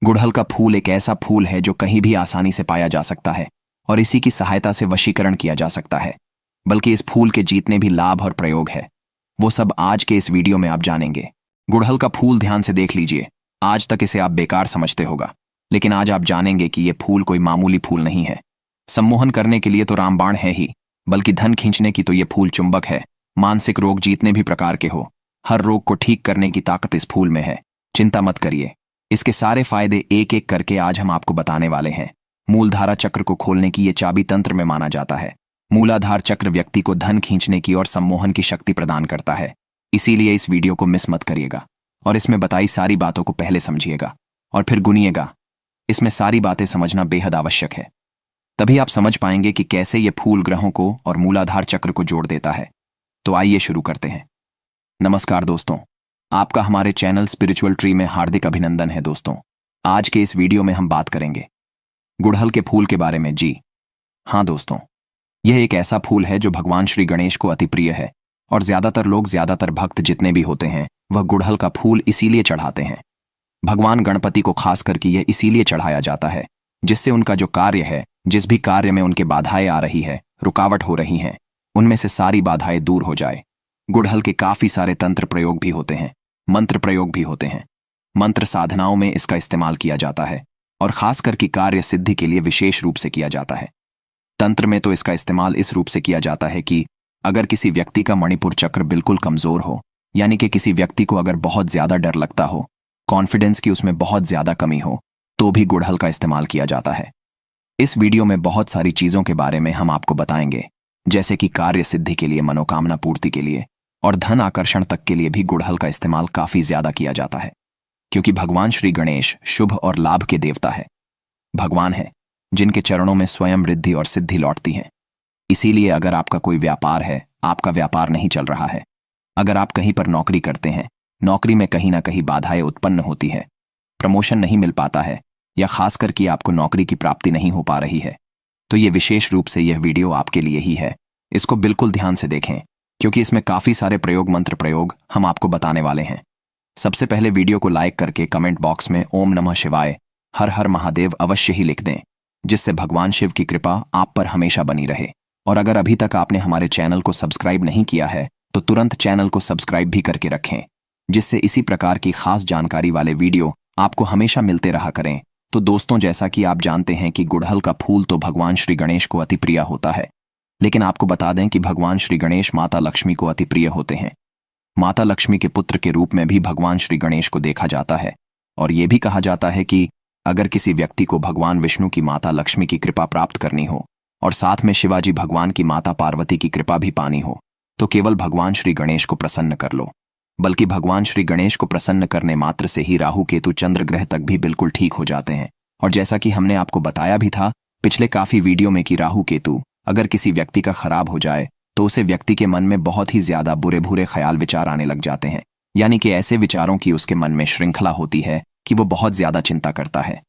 गुड़हल का फूल एक ऐसा फूल है जो कहीं भी आसानी से पाया जा सकता है और इसी की सहायता से वशीकरण किया जा सकता है। बल्कि इस फूल के जितने भी लाभ और प्रयोग है वो सब आज के इस वीडियो में आप जानेंगे। गुड़हल का फूल ध्यान से देख लीजिए। आज तक इसे आप बेकार समझते होगा, लेकिन आज आप जानेंगे कि ये फूल कोई मामूली फूल नहीं है। सम्मोहन करने के लिए तो रामबाण है ही, बल्कि धन खींचने की तो ये फूल चुंबक है। मानसिक रोग जितने भी प्रकार के हो, हर रोग को ठीक करने की ताकत इस फूल में है। चिंता मत करिए, इसके सारे फायदे एक एक करके आज हम आपको बताने वाले हैं। मूलधारा चक्र को खोलने की ये चाबी तंत्र में माना जाता है। मूलाधार चक्र व्यक्ति को धन खींचने की और सम्मोहन की शक्ति प्रदान करता है। इसीलिए इस वीडियो को मिस मत करिएगा और इसमें बताई सारी बातों को पहले समझिएगा और फिर गुनिएगा। इसमें सारी बातें समझना बेहद आवश्यक है, तभी आप समझ पाएंगे कि कैसे ये फूल ग्रहों को और मूलाधार चक्र को जोड़ देता है। तो आइए शुरू करते हैं। नमस्कार दोस्तों, आपका हमारे चैनल स्पिरिचुअल ट्री में हार्दिक अभिनंदन है। दोस्तों, आज के इस वीडियो में हम बात करेंगे गुड़हल के फूल के बारे में। जी हाँ दोस्तों, यह एक ऐसा फूल है जो भगवान श्री गणेश को अति प्रिय है और ज्यादातर भक्त जितने भी होते हैं वह गुड़हल का फूल इसीलिए चढ़ाते हैं। भगवान गणपति को खास करके यह इसीलिए चढ़ाया जाता है जिससे उनका जो कार्य है, जिस भी कार्य में उनके बाधाएं आ रही है, रुकावट हो रही हैं, उनमें से सारी बाधाएं दूर हो जाए। गुड़हल के काफी सारे तंत्र प्रयोग भी होते हैं, मंत्र प्रयोग भी होते हैं। मंत्र साधनाओं में इसका इस्तेमाल किया जाता है और खासकर की कार्य सिद्धि के लिए विशेष रूप से किया जाता है। तंत्र में तो इसका इस्तेमाल इस रूप से किया जाता है कि अगर किसी व्यक्ति का मणिपुर चक्र बिल्कुल कमजोर हो, यानी कि किसी व्यक्ति को अगर बहुत ज्यादा डर लगता हो, कॉन्फिडेंस की उसमें बहुत ज्यादा कमी हो, तो भी गुड़हल का इस्तेमाल किया जाता है। इस वीडियो में बहुत सारी चीजों के बारे में हम आपको बताएंगे, जैसे कि कार्य सिद्धि के लिए, मनोकामना पूर्ति के लिए और धन आकर्षण तक के लिए भी गुड़हल का इस्तेमाल काफी ज्यादा किया जाता है। क्योंकि भगवान श्री गणेश शुभ और लाभ के देवता है, भगवान है जिनके चरणों में स्वयं रिद्धि और सिद्धि लौटती है। इसीलिए अगर आपका कोई व्यापार है, आपका व्यापार नहीं चल रहा है, अगर आप कहीं पर नौकरी करते हैं, नौकरी में कहीं ना कहीं बाधाएं उत्पन्न होती है, प्रमोशन नहीं मिल पाता है, या खासकर कि आपको नौकरी की प्राप्ति नहीं हो पा रही है, तो ये विशेष रूप से यह वीडियो आपके लिए ही है। इसको बिल्कुल ध्यान से देखें, क्योंकि इसमें काफी सारे मंत्र प्रयोग हम आपको बताने वाले हैं। सबसे पहले वीडियो को लाइक करके कमेंट बॉक्स में ओम नमः शिवाय, हर हर महादेव अवश्य ही लिख दें, जिससे भगवान शिव की कृपा आप पर हमेशा बनी रहे। और अगर अभी तक आपने हमारे चैनल को सब्सक्राइब नहीं किया है तो तुरंत चैनल को सब्सक्राइब भी करके रखें, जिससे इसी प्रकार की खास जानकारी वाले वीडियो आपको हमेशा मिलते रहा करें। तो दोस्तों, जैसा कि आप जानते हैं कि गुड़हल का फूल तो भगवान श्री गणेश को अति प्रिय होता है, लेकिन आपको बता दें कि भगवान श्री गणेश माता लक्ष्मी को अति प्रिय होते हैं। माता लक्ष्मी के पुत्र के रूप में भी भगवान श्री गणेश को देखा जाता है और ये भी कहा जाता है कि अगर किसी व्यक्ति को भगवान विष्णु की माता लक्ष्मी की कृपा प्राप्त करनी हो और साथ में शिवाजी भगवान की माता पार्वती की कृपा भी पानी हो, तो केवल भगवान श्री गणेश को प्रसन्न कर लो। बल्कि भगवान श्री गणेश को प्रसन्न करने मात्र से ही राहु केतु चंद्र ग्रह तक भी बिल्कुल ठीक हो जाते हैं। और जैसा कि हमने आपको बताया भी था पिछले काफी वीडियो में कि राहु केतु अगर किसी व्यक्ति का खराब हो जाए तो उसे व्यक्ति के मन में बहुत ही ज्यादा बुरे बुरे ख्याल विचार आने लग जाते हैं। यानी कि ऐसे विचारों की उसके मन में श्रृंखला होती है कि वो बहुत ज्यादा चिंता करता है,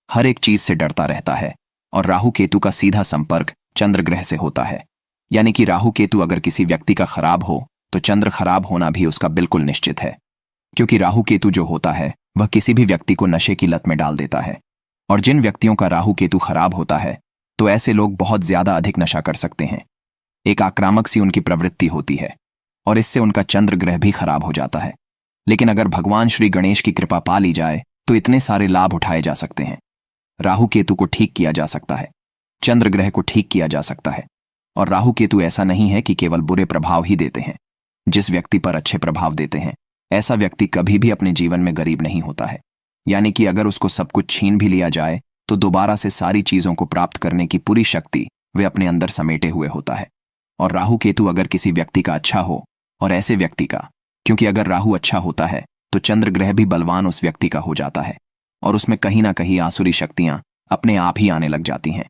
हर एक चीज से डरता रहता है। और राहु केतु का सीधा संपर्क चंद्र ग्रह से होता है, यानी कि राहु केतु अगर किसी व्यक्ति का खराब हो तो चंद्र खराब होना भी उसका बिल्कुल निश्चित है। क्योंकि राहु केतु जो होता है वह किसी भी व्यक्ति को नशे की लत में डाल देता है। और जिन व्यक्तियों का राहु केतु खराब होता है तो ऐसे लोग बहुत ज्यादा अधिक नशा कर सकते हैं। एक आक्रामक सी उनकी प्रवृत्ति होती है और इससे उनका चंद्र ग्रह भी खराब हो जाता है। लेकिन अगर भगवान श्री गणेश की कृपा पा ली जाए तो इतने सारे लाभ उठाए जा सकते हैं। राहु केतु को ठीक किया जा सकता है, चंद्र ग्रह को ठीक किया जा सकता है। और राहु केतु ऐसा नहीं है कि केवल बुरे प्रभाव ही देते हैं, जिस व्यक्ति पर अच्छे प्रभाव देते हैं ऐसा व्यक्ति कभी भी अपने जीवन में गरीब नहीं होता है। यानी कि अगर उसको सब कुछ छीन भी लिया जाए तो दोबारा से सारी चीजों को प्राप्त करने की पूरी शक्ति वे अपने अंदर समेटे हुए होता है। और राहु केतु अगर किसी व्यक्ति का अच्छा हो, और ऐसे व्यक्ति का, क्योंकि अगर राहु अच्छा होता है तो चंद्र ग्रह भी बलवान उस व्यक्ति का हो जाता है और उसमें कहीं ना कहीं आसुरी शक्तियां अपने आप ही आने लग जाती हैं।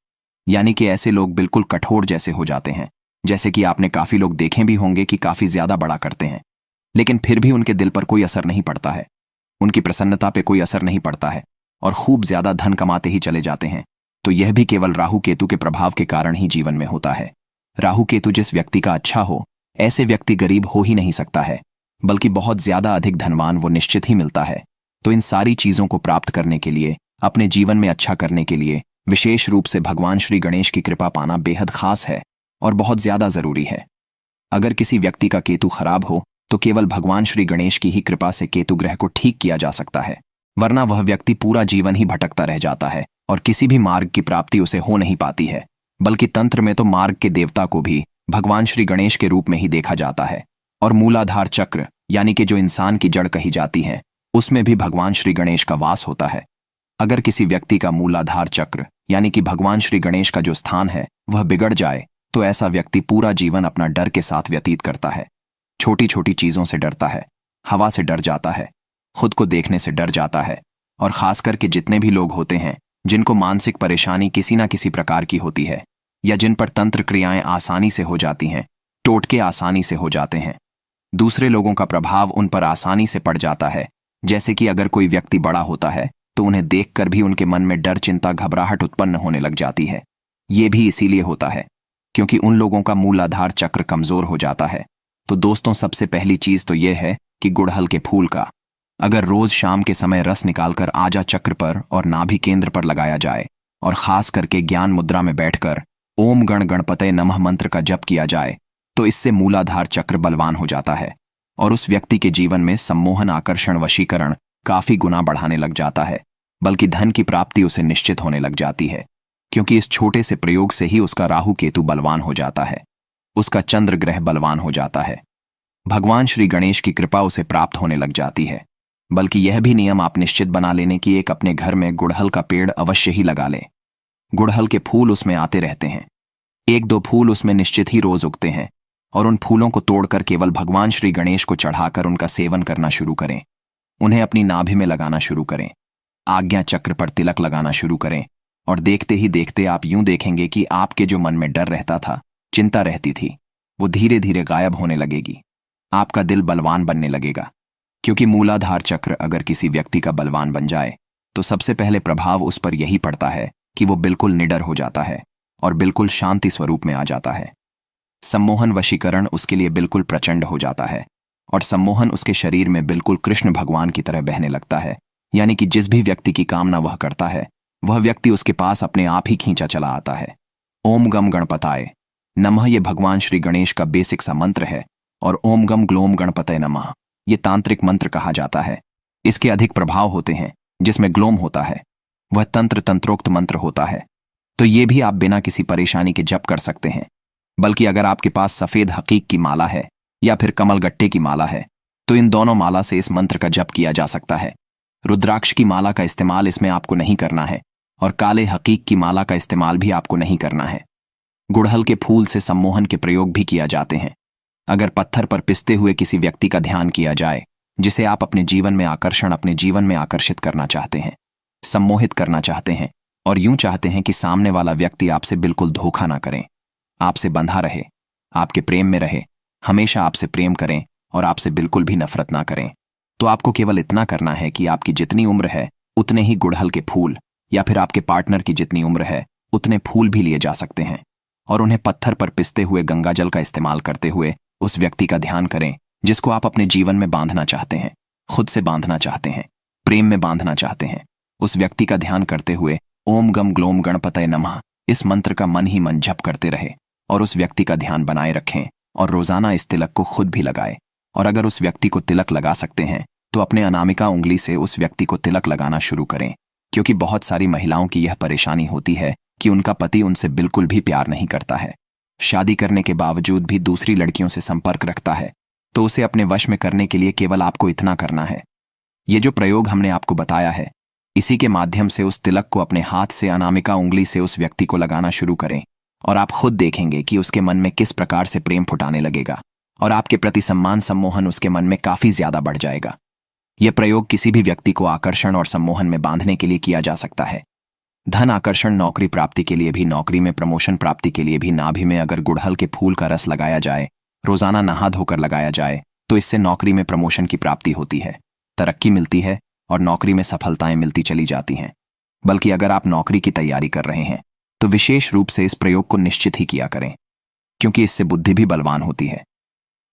यानी कि ऐसे लोग बिल्कुल कठोर जैसे हो जाते हैं। जैसे कि आपने काफी लोग देखे भी होंगे कि काफी ज्यादा बड़ा करते हैं, लेकिन फिर भी उनके दिल पर कोई असर नहीं पड़ता है, उनकी प्रसन्नता पे कोई असर नहीं पड़ता है और खूब ज्यादा धन कमाते ही चले जाते हैं। तो यह भी केवल राहु केतु के प्रभाव के कारण ही जीवन में होता है। राहु केतु जिस व्यक्ति का अच्छा हो, ऐसे व्यक्ति गरीब हो ही नहीं सकता है, बल्कि बहुत ज्यादा अधिक धनवान वो निश्चित ही मिलता है। तो इन सारी चीजों को प्राप्त करने के लिए अपने जीवन में अच्छा करने के लिए विशेष रूप से भगवान श्री गणेश की कृपा पाना बेहद खास है और बहुत ज्यादा जरूरी है। अगर किसी व्यक्ति का केतु खराब हो तो केवल भगवान श्री गणेश की ही कृपा से केतु ग्रह को ठीक किया जा सकता है, वरना वह व्यक्ति पूरा जीवन ही भटकता रह जाता है और किसी भी मार्ग की प्राप्ति उसे हो नहीं पाती है। बल्कि तंत्र में तो मार्ग के देवता को भी भगवान श्री गणेश के रूप में ही देखा जाता है और मूलाधार चक्र यानी कि जो इंसान की जड़ कही जाती है उसमें भी भगवान श्री गणेश का वास होता है। अगर किसी व्यक्ति का मूलाधार चक्र यानी कि भगवान श्री गणेश का जो स्थान है वह बिगड़ जाए तो ऐसा व्यक्ति पूरा जीवन अपना डर के साथ व्यतीत करता है। छोटी छोटी चीजों से डरता है, हवा से डर जाता है, खुद को देखने से डर जाता है और खास करके जितने भी लोग होते हैं जिनको मानसिक परेशानी किसी न किसी प्रकार की होती है या जिन पर तंत्र क्रियाएं आसानी से हो जाती हैं, टोटके आसानी से हो जाते हैं, दूसरे लोगों का प्रभाव उन पर आसानी से पड़ जाता है। जैसे कि अगर कोई व्यक्ति बड़ा होता है तो उन्हें देखकर भी उनके मन में डर, चिंता, घबराहट उत्पन्न होने लग जाती है। ये भी इसीलिए होता है क्योंकि उन लोगों का मूलाधार चक्र कमजोर हो जाता है। तो दोस्तों, सबसे पहली चीज तो यह है कि गुड़हल के फूल का अगर रोज शाम के समय रस निकालकर आजा चक्र पर और नाभि केंद्र पर लगाया जाए और खास करके ज्ञान मुद्रा में बैठकर ओम गण गणपतये नमः मंत्र का जप किया जाए तो इससे मूलाधार चक्र बलवान हो जाता है और उस व्यक्ति के जीवन में सम्मोहन, आकर्षण, वशीकरण काफी गुना बढ़ाने लग जाता है। बल्कि धन की प्राप्ति उसे निश्चित होने लग जाती है क्योंकि इस छोटे से प्रयोग से ही उसका राहु केतु बलवान हो जाता है, उसका चंद्र ग्रह बलवान हो जाता है, भगवान श्री गणेश की कृपा उसे प्राप्त होने लग जाती है। बल्कि यह भी नियम आप निश्चित बना लेने की एक अपने घर में गुड़हल का पेड़ अवश्य ही लगा लें। गुड़हल के फूल उसमें आते रहते हैं, एक दो फूल उसमें निश्चित ही रोज उगते हैं और उन फूलों को तोड़कर केवल भगवान श्री गणेश को चढ़ाकर उनका सेवन करना शुरू करें। उन्हें अपनी नाभि में लगाना शुरू करें, आज्ञा चक्र पर तिलक लगाना शुरू करें और देखते ही देखते आप यूं देखेंगे कि आपके जो मन में डर रहता था, चिंता रहती थी, वो धीरे धीरे गायब होने लगेगी। आपका दिल बलवान बनने लगेगा क्योंकि मूलाधार चक्र अगर किसी व्यक्ति का बलवान बन जाए तो सबसे पहले प्रभाव उस पर यही पड़ता है कि वो बिल्कुल निडर हो जाता है और बिल्कुल शांति स्वरूप में आ जाता है। सम्मोहन, वशीकरण उसके लिए बिल्कुल प्रचंड हो जाता है और सम्मोहन उसके शरीर में बिल्कुल कृष्ण भगवान की तरह बहने लगता है। यानी कि जिस भी व्यक्ति की कामना वह करता है वह व्यक्ति उसके पास अपने आप ही खींचा चला आता है। ओम गम गणपताय नमः ये भगवान श्री गणेश का बेसिक सा मंत्र है और ओम गम ग्लोम गणपतये नमः ये तांत्रिक मंत्र कहा जाता है। इसके अधिक प्रभाव होते हैं, जिसमें ग्लोम होता है वह तंत्रोक्त मंत्र होता है। तो ये भी आप बिना किसी परेशानी के जप कर सकते हैं। बल्कि अगर आपके पास सफेद हकीक की माला है या फिर कमल गट्टे की माला है तो इन दोनों माला से इस मंत्र का जप किया जा सकता है। रुद्राक्ष की माला का इस्तेमाल इसमें आपको नहीं करना है और काले हकीक की माला का इस्तेमाल भी आपको नहीं करना है। गुड़हल के फूल से सम्मोहन के प्रयोग भी किया जाते हैं। अगर पत्थर पर पिसते हुए किसी व्यक्ति का ध्यान किया जाए जिसे आप अपने जीवन में आकर्षित करना चाहते हैं, सम्मोहित करना चाहते हैं और यूं चाहते हैं कि सामने वाला व्यक्ति आपसे बिल्कुल धोखा ना करें, आपसे बंधा रहे, आपके प्रेम में रहे, हमेशा आपसे प्रेम करें और आपसे बिल्कुल भी नफरत ना करें, तो आपको केवल इतना करना है कि आपकी जितनी उम्र है उतने ही गुड़हल के फूल या फिर आपके पार्टनर की जितनी उम्र है उतने फूल भी लिए जा सकते हैं और उन्हें पत्थर पर पिसते हुए गंगाजल का इस्तेमाल करते हुए उस व्यक्ति का ध्यान करें जिसको आप अपने जीवन में बांधना चाहते हैं, खुद से बांधना चाहते हैं, प्रेम में बांधना चाहते हैं। उस व्यक्ति का ध्यान करते हुए ओम गम ग्लोम गणपतये नमः इस मंत्र का मन ही मन जप करते रहे और उस व्यक्ति का ध्यान बनाए रखें और रोजाना इस तिलक को खुद भी लगाए। और अगर उस व्यक्ति को तिलक लगा सकते हैं तो अपने अनामिका उंगली से उस व्यक्ति को तिलक लगाना शुरू करें क्योंकि बहुत सारी महिलाओं की यह परेशानी होती है कि उनका पति उनसे बिल्कुल भी प्यार नहीं करता है, शादी करने के बावजूद भी दूसरी लड़कियों से संपर्क रखता है। तो उसे अपने वश में करने के लिए केवल आपको इतना करना है, ये जो प्रयोग हमने आपको बताया है इसी के माध्यम से उस तिलक को अपने हाथ से अनामिका उंगली से उस व्यक्ति को लगाना शुरू करें और आप खुद देखेंगे कि उसके मन में किस प्रकार से प्रेम फुटाने लगेगा और आपके प्रति सम्मान, सम्मोहन उसके मन में काफी ज्यादा बढ़ जाएगा। यह प्रयोग किसी भी व्यक्ति को आकर्षण और सम्मोहन में बांधने के लिए किया जा सकता है। धन आकर्षण, नौकरी प्राप्ति के लिए भी, नौकरी में प्रमोशन प्राप्ति के लिए भी नाभि में अगर गुड़हल के फूल का रस लगाया जाए, रोजाना नहा धोकर लगाया जाए तो इससे नौकरी में प्रमोशन की प्राप्ति होती है, तरक्की मिलती है और नौकरी में सफलताएं मिलती चली जाती हैं। बल्कि अगर आप नौकरी की तैयारी कर रहे हैं तो विशेष रूप से इस प्रयोग को निश्चित ही किया करें क्योंकि इससे बुद्धि भी बलवान होती है।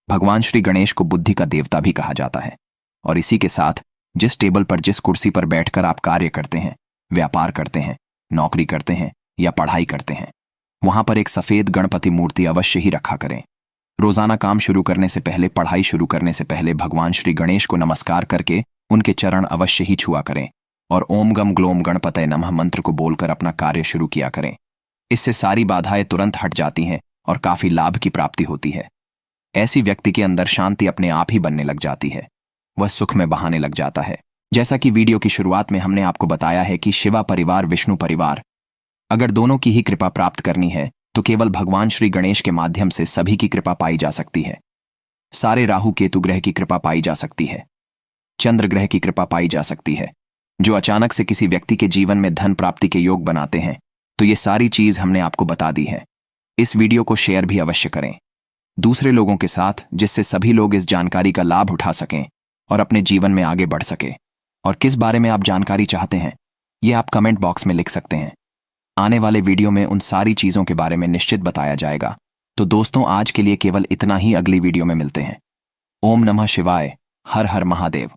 भगवान श्री गणेश को बुद्धि का देवता भी कहा जाता है और इसी के साथ जिस टेबल पर, जिस कुर्सी पर बैठकर आप कार्य करते हैं व्यापार करते हैं, नौकरी करते हैं या पढ़ाई करते हैं, वहां पर एक सफेद गणपति मूर्ति अवश्य ही रखा करें। रोजाना काम शुरू करने से पहले, पढ़ाई शुरू करने से पहले भगवान श्री गणेश को नमस्कार करके उनके चरण अवश्य ही छुआ करें और ओम गम ग्लोम गणपतये नमः मंत्र को बोलकर अपना कार्य शुरू किया करें। इससे सारी बाधाएं तुरंत हट जाती हैं और काफी लाभ की प्राप्ति होती है। ऐसी व्यक्ति के अंदर शांति अपने आप ही बनने लग जाती है, वह सुख में बहाने लग जाता है। जैसा कि वीडियो की शुरुआत में हमने आपको बताया है कि शिवा परिवार, विष्णु परिवार, अगर दोनों की ही कृपा प्राप्त करनी है तो केवल भगवान श्री गणेश के माध्यम से सभी की कृपा पाई जा सकती है। सारे राहु केतु ग्रह की कृपा पाई जा सकती है, चंद्र ग्रह की कृपा पाई जा सकती है, जो अचानक से किसी व्यक्ति के जीवन में धन प्राप्ति के योग बनाते हैं। तो ये सारी चीज हमने आपको बता दी है। इस वीडियो को शेयर भी अवश्य करें दूसरे लोगों के साथ, जिससे सभी लोग इस जानकारी का लाभ उठा सकें और अपने जीवन में आगे बढ़ सके। और किस बारे में आप जानकारी चाहते हैं, ये आप कमेंट बॉक्स में लिख सकते हैं। आने वाले वीडियो में उन सारी चीजों के बारे में निश्चित बताया जाएगा। तो दोस्तों, आज के लिए केवल इतना ही, अगली वीडियो में मिलते हैं। ओम नमः शिवाय, हर हर महादेव।